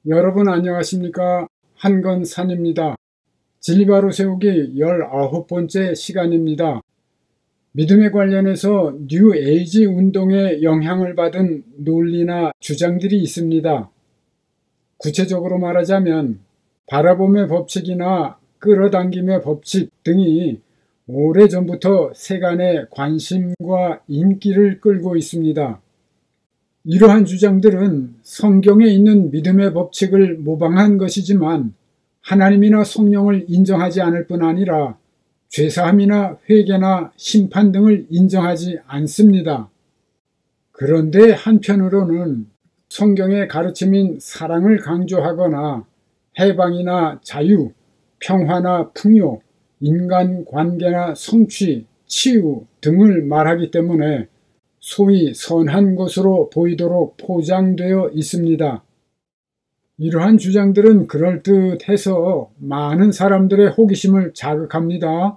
여러분 안녕하십니까? 한건산입니다. 진리바로 세우기 19번째 시간입니다. 믿음에 관련해서 뉴 에이지 운동에 영향을 받은 논리나 주장들이 있습니다. 구체적으로 말하자면 바라봄의 법칙이나 끌어당김의 법칙 등이 오래전부터 세간의 관심과 인기를 끌고 있습니다. 이러한 주장들은 성경에 있는 믿음의 법칙을 모방한 것이지만 하나님이나 성령을 인정하지 않을 뿐 아니라 죄사함이나 회개나 심판 등을 인정하지 않습니다. 그런데 한편으로는 성경의 가르침인 사랑을 강조하거나 해방이나 자유, 평화나 풍요, 인간관계나 성취, 치유 등을 말하기 때문에 소위 선한 것으로 보이도록 포장되어 있습니다. 이러한 주장들은 그럴듯해서 많은 사람들의 호기심을 자극합니다.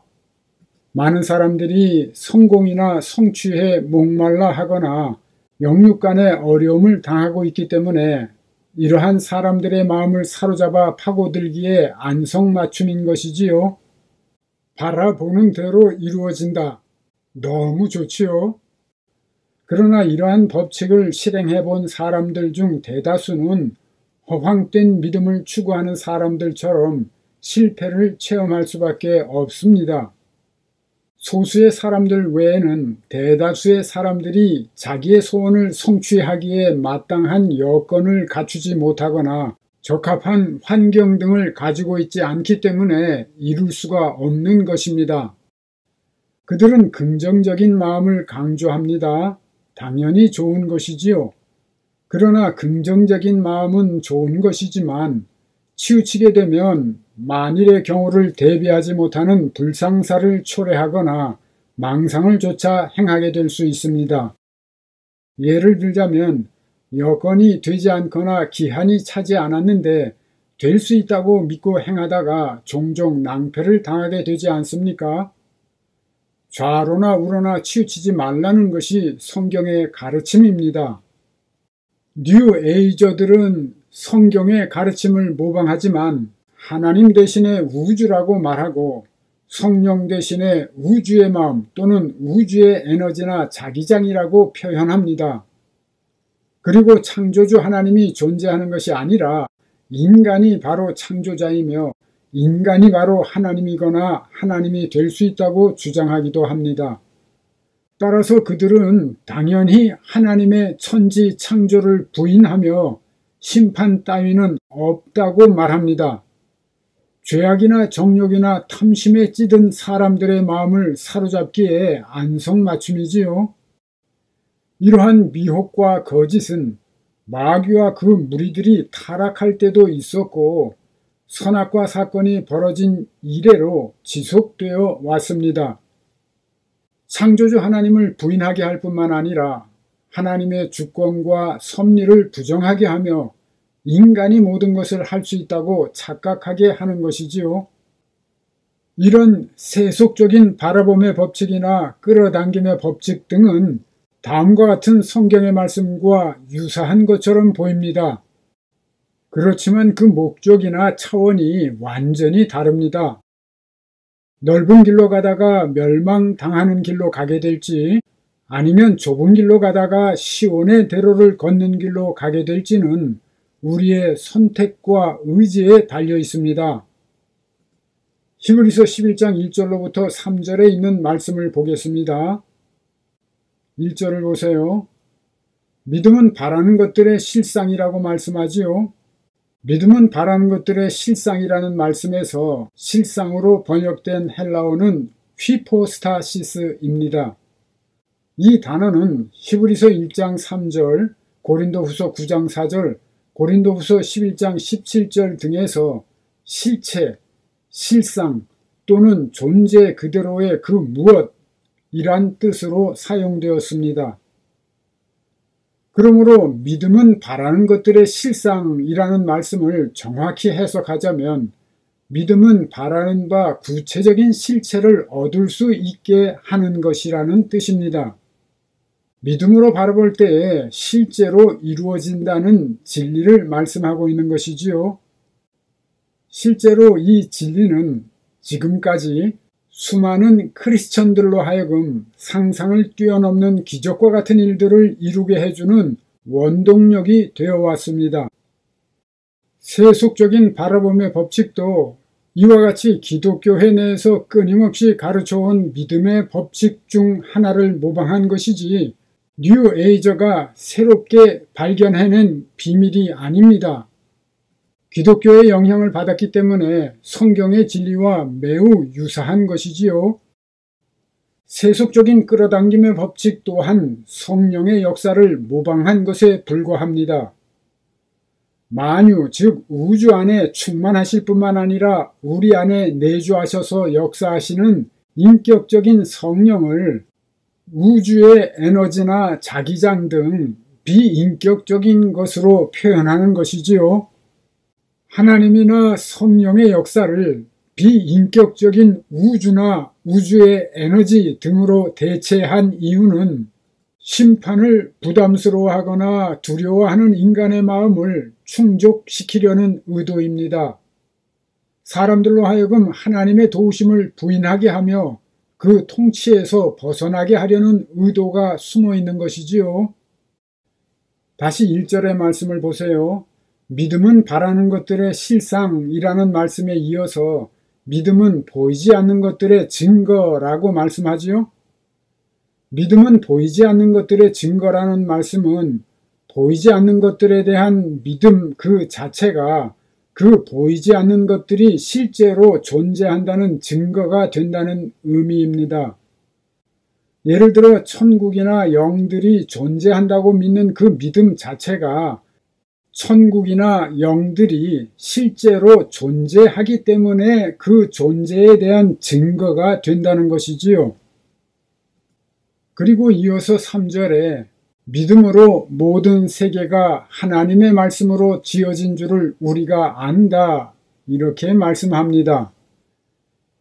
많은 사람들이 성공이나 성취에 목말라 하거나 영육 간의 어려움을 당하고 있기 때문에 이러한 사람들의 마음을 사로잡아 파고들기에 안성맞춤인 것이지요. 바라보는 대로 이루어진다. 너무 좋지요. 그러나 이러한 법칙을 실행해 본 사람들 중 대다수는 허황된 믿음을 추구하는 사람들처럼 실패를 체험할 수밖에 없습니다. 소수의 사람들 외에는 대다수의 사람들이 자기의 소원을 성취하기에 마땅한 여건을 갖추지 못하거나 적합한 환경 등을 가지고 있지 않기 때문에 이룰 수가 없는 것입니다. 그들은 긍정적인 마음을 강조합니다. 당연히 좋은 것이지요. 그러나 긍정적인 마음은 좋은 것이지만 치우치게 되면 만일의 경우를 대비하지 못하는 불상사를 초래하거나 망상을 조차 행하게 될 수 있습니다. 예를 들자면 여건이 되지 않거나 기한이 차지 않았는데 될 수 있다고 믿고 행하다가 종종 낭패를 당하게 되지 않습니까? 좌로나 우로나 치우치지 말라는 것이 성경의 가르침입니다. 뉴 에이저들은 성경의 가르침을 모방하지만 하나님 대신에 우주라고 말하고 성령 대신에 우주의 마음 또는 우주의 에너지나 자기장이라고 표현합니다. 그리고 창조주 하나님이 존재하는 것이 아니라 인간이 바로 창조자이며 인간이 바로 하나님이거나 하나님이 될 수 있다고 주장하기도 합니다. 따라서 그들은 당연히 하나님의 천지 창조를 부인하며 심판 따위는 없다고 말합니다. 죄악이나 정욕이나 탐심에 찌든 사람들의 마음을 사로잡기에 안성맞춤이지요. 이러한 미혹과 거짓은 마귀와 그 무리들이 타락할 때도 있었고 선악과 사건이 벌어진 이래로 지속되어 왔습니다. 창조주 하나님을 부인하게 할 뿐만 아니라 하나님의 주권과 섭리를 부정하게 하며 인간이 모든 것을 할 수 있다고 착각하게 하는 것이지요. 이런 세속적인 바라봄의 법칙이나 끌어당김의 법칙 등은 다음과 같은 성경의 말씀과 유사한 것처럼 보입니다. 그렇지만 그 목적이나 차원이 완전히 다릅니다. 넓은 길로 가다가 멸망당하는 길로 가게 될지 아니면 좁은 길로 가다가 시온의 대로를 걷는 길로 가게 될지는 우리의 선택과 의지에 달려 있습니다. 히브리서 11장 1절로부터 3절에 있는 말씀을 보겠습니다. 1절을 보세요. 믿음은 바라는 것들의 실상이라고 말씀하지요. 믿음은 바라는 것들의 실상이라는 말씀에서 실상으로 번역된 헬라어는 휘포스타시스입니다. 이 단어는 히브리서 1장 3절, 고린도후서 9장 4절, 고린도후서 11장 17절 등에서 실체, 실상 또는 존재 그대로의 그 무엇이란 뜻으로 사용되었습니다. 그러므로 믿음은 바라는 것들의 실상이라는 말씀을 정확히 해석하자면 믿음은 바라는 바 구체적인 실체를 얻을 수 있게 하는 것이라는 뜻입니다. 믿음으로 바라볼 때에 실제로 이루어진다는 진리를 말씀하고 있는 것이지요. 실제로 이 진리는 지금까지 수많은 크리스천들로 하여금 상상을 뛰어넘는 기적과 같은 일들을 이루게 해주는 원동력이 되어 왔습니다. 세속적인 바라봄의 법칙도 이와 같이 기독교회 내에서 끊임없이 가르쳐온 믿음의 법칙 중 하나를 모방한 것이지 뉴 에이저가 새롭게 발견해낸 비밀이 아닙니다. 기독교의 영향을 받았기 때문에 성경의 진리와 매우 유사한 것이지요. 세속적인 끌어당김의 법칙 또한 성령의 역사를 모방한 것에 불과합니다. 만유, 즉 우주 안에 충만하실 뿐만 아니라 우리 안에 내주하셔서 역사하시는 인격적인 성령을 우주의 에너지나 자기장 등 비인격적인 것으로 표현하는 것이지요. 하나님이나 성령의 역사를 비인격적인 우주나 우주의 에너지 등으로 대체한 이유는 심판을 부담스러워하거나 두려워하는 인간의 마음을 충족시키려는 의도입니다. 사람들로 하여금 하나님의 도우심을 부인하게 하며 그 통치에서 벗어나게 하려는 의도가 숨어 있는 것이지요. 다시 1절의 말씀을 보세요. 믿음은 바라는 것들의 실상이라는 말씀에 이어서 믿음은 보이지 않는 것들의 증거라고 말씀하지요. 믿음은 보이지 않는 것들의 증거라는 말씀은 보이지 않는 것들에 대한 믿음 그 자체가 그 보이지 않는 것들이 실제로 존재한다는 증거가 된다는 의미입니다. 예를 들어 천국이나 영들이 존재한다고 믿는 그 믿음 자체가 천국이나 영들이 실제로 존재하기 때문에 그 존재에 대한 증거가 된다는 것이지요. 그리고 이어서 3절에 믿음으로 모든 세계가 하나님의 말씀으로 지어진 줄을 우리가 안다 이렇게 말씀합니다.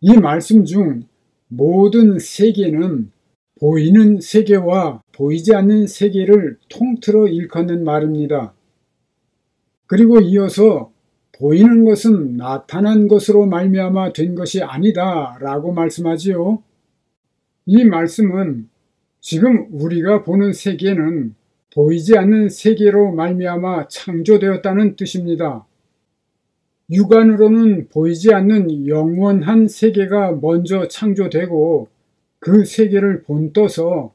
이 말씀 중 모든 세계는 보이는 세계와 보이지 않는 세계를 통틀어 일컫는 말입니다. 그리고 이어서 보이는 것은 나타난 것으로 말미암아 된 것이 아니다 라고 말씀하지요. 이 말씀은 지금 우리가 보는 세계는 보이지 않는 세계로 말미암아 창조되었다는 뜻입니다. 육안으로는 보이지 않는 영원한 세계가 먼저 창조되고 그 세계를 본떠서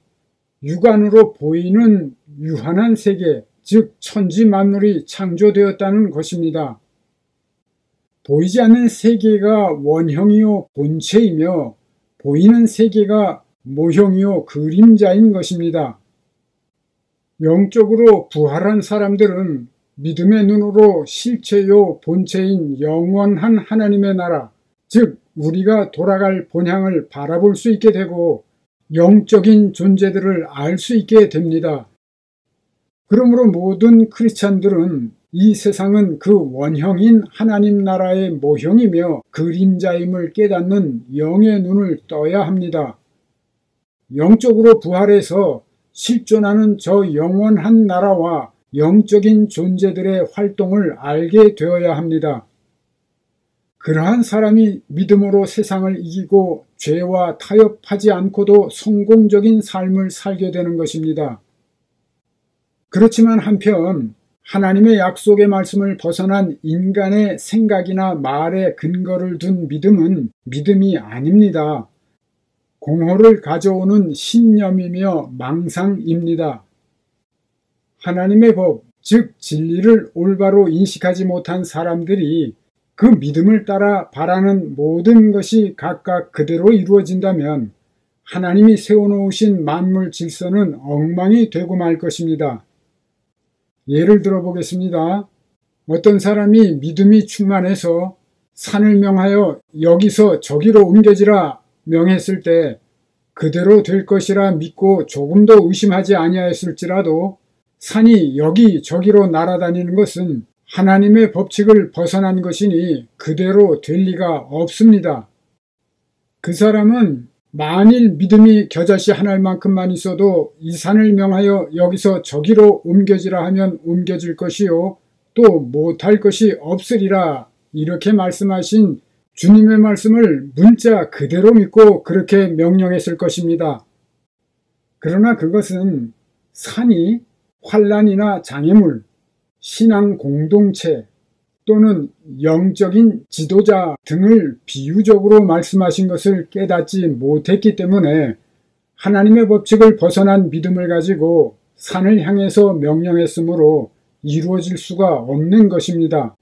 육안으로 보이는 유한한 세계, 즉 천지 만물이 창조되었다는 것입니다. 보이지 않는 세계가 원형이요 본체이며 보이는 세계가 모형이요 그림자인 것입니다. 영적으로 부활한 사람들은 믿음의 눈으로 실체요 본체인 영원한 하나님의 나라, 즉 우리가 돌아갈 본향을 바라볼 수 있게 되고 영적인 존재들을 알 수 있게 됩니다. 그러므로 모든 크리스찬들은 이 세상은 그 원형인 하나님 나라의 모형이며 그림자임을 깨닫는 영의 눈을 떠야 합니다. 영적으로 부활해서 실존하는 저 영원한 나라와 영적인 존재들의 활동을 알게 되어야 합니다. 그러한 사람이 믿음으로 세상을 이기고 죄와 타협하지 않고도 성공적인 삶을 살게 되는 것입니다. 그렇지만 한편 하나님의 약속의 말씀을 벗어난 인간의 생각이나 말에 근거를 둔 믿음은 믿음이 아닙니다. 공허를 가져오는 신념이며 망상입니다. 하나님의 법, 즉 진리를 올바로 인식하지 못한 사람들이 그 믿음을 따라 바라는 모든 것이 각각 그대로 이루어진다면 하나님이 세워놓으신 만물 질서는 엉망이 되고 말 것입니다. 예를 들어 보겠습니다. 어떤 사람이 믿음이 충만해서 산을 명하여 여기서 저기로 옮겨지라 명했을 때 그대로 될 것이라 믿고 조금도 의심하지 아니하였을지라도 산이 여기 저기로 날아다니는 것은 하나님의 법칙을 벗어난 것이니 그대로 될 리가 없습니다. 그 사람은 만일 믿음이 겨자씨 한 알만큼만 있어도 이 산을 명하여 여기서 저기로 옮겨지라 하면 옮겨질 것이요 또 못할 것이 없으리라. 이렇게 말씀하신 주님의 말씀을 문자 그대로 믿고 그렇게 명령했을 것입니다. 그러나 그것은 산이 환난이나 장애물, 신앙 공동체 또는 영적인 지도자 등을 비유적으로 말씀하신 것을 깨닫지 못했기 때문에 하나님의 법칙을 벗어난 믿음을 가지고 산을 향해서 명령했으므로 이루어질 수가 없는 것입니다.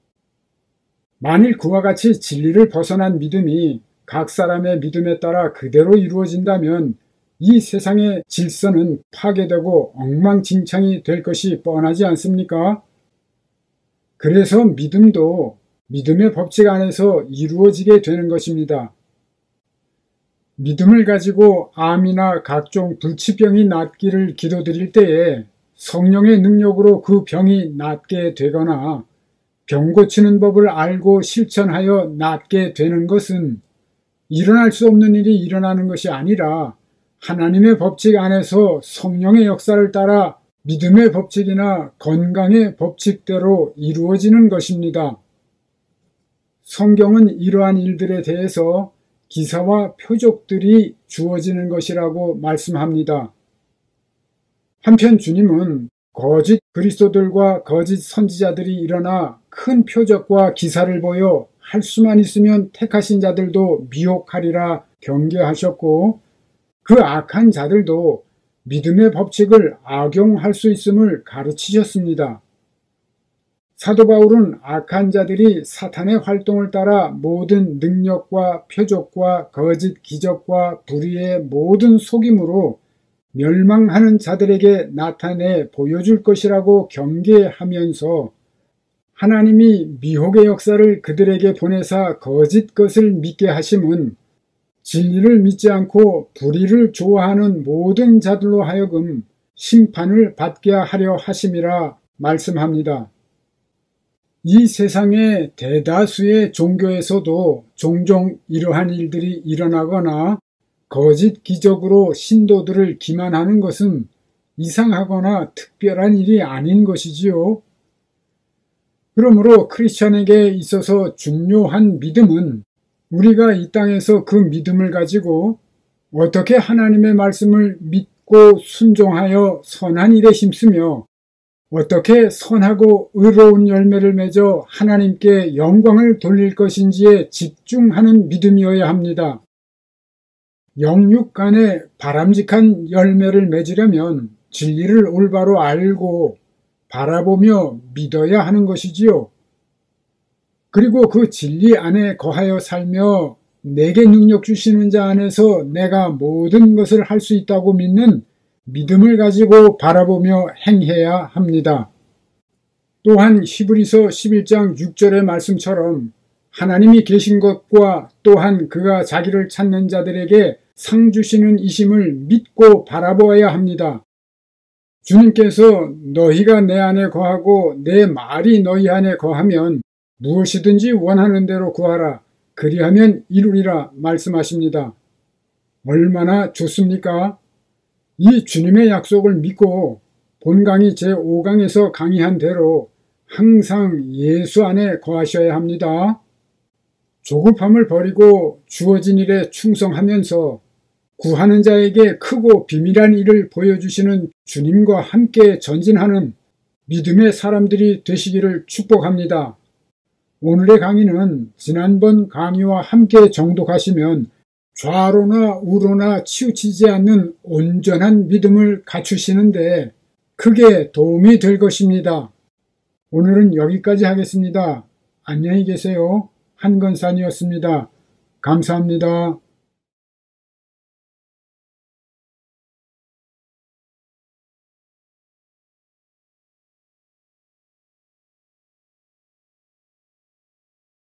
만일 그와 같이 진리를 벗어난 믿음이 각 사람의 믿음에 따라 그대로 이루어진다면 이 세상의 질서는 파괴되고 엉망진창이 될 것이 뻔하지 않습니까? 그래서 믿음도 믿음의 법칙 안에서 이루어지게 되는 것입니다. 믿음을 가지고 암이나 각종 불치병이 낫기를 기도드릴 때에 성령의 능력으로 그 병이 낫게 되거나 병 고치는 법을 알고 실천하여 낫게 되는 것은 일어날 수 없는 일이 일어나는 것이 아니라 하나님의 법칙 안에서 성령의 역사를 따라 믿음의 법칙이나 건강의 법칙대로 이루어지는 것입니다. 성경은 이러한 일들에 대해서 기사와 표적들이 주어지는 것이라고 말씀합니다. 한편 주님은 거짓 그리스도들과 거짓 선지자들이 일어나 큰 표적과 기사를 보여 할 수만 있으면 택하신 자들도 미혹하리라 경계하셨고 그 악한 자들도 믿음의 법칙을 악용할 수 있음을 가르치셨습니다. 사도 바울은 악한 자들이 사탄의 활동을 따라 모든 능력과 표적과 거짓 기적과 불의의 모든 속임으로 멸망하는 자들에게 나타내 보여줄 것이라고 경계하면서 하나님이 미혹의 역사를 그들에게 보내사 거짓 것을 믿게 하심은 진리를 믿지 않고 불의를 좋아하는 모든 자들로 하여금 심판을 받게 하려 하심이라 말씀합니다. 이 세상의 대다수의 종교에서도 종종 이러한 일들이 일어나거나 거짓 기적으로 신도들을 기만하는 것은 이상하거나 특별한 일이 아닌 것이지요. 그러므로 크리스천에게 있어서 중요한 믿음은 우리가 이 땅에서 그 믿음을 가지고 어떻게 하나님의 말씀을 믿고 순종하여 선한 일에 힘쓰며 어떻게 선하고 의로운 열매를 맺어 하나님께 영광을 돌릴 것인지에 집중하는 믿음이어야 합니다. 영육 간에 바람직한 열매를 맺으려면 진리를 올바로 알고 바라보며 믿어야 하는 것이지요. 그리고 그 진리 안에 거하여 살며 내게 능력 주시는 자 안에서 내가 모든 것을 할 수 있다고 믿는 믿음을 가지고 바라보며 행해야 합니다. 또한 히브리서 11장 6절의 말씀처럼 하나님이 계신 것과 또한 그가 자기를 찾는 자들에게 상 주시는 이심을 믿고 바라보아야 합니다. 주님께서 너희가 내 안에 거하고 내 말이 너희 안에 거하면 무엇이든지 원하는 대로 구하라. 그리하면 이루리라 말씀하십니다. 얼마나 좋습니까? 이 주님의 약속을 믿고 본 강의 제5강에서 강의한 대로 항상 예수 안에 거하셔야 합니다. 조급함을 버리고 주어진 일에 충성하면서 구하는 자에게 크고 비밀한 일을 보여주시는 주님과 함께 전진하는 믿음의 사람들이 되시기를 축복합니다. 오늘의 강의는 지난번 강의와 함께 정독하시면 좌로나 우로나 치우치지 않는 온전한 믿음을 갖추시는데 크게 도움이 될 것입니다. 오늘은 여기까지 하겠습니다. 안녕히 계세요. 한건산이었습니다. 감사합니다.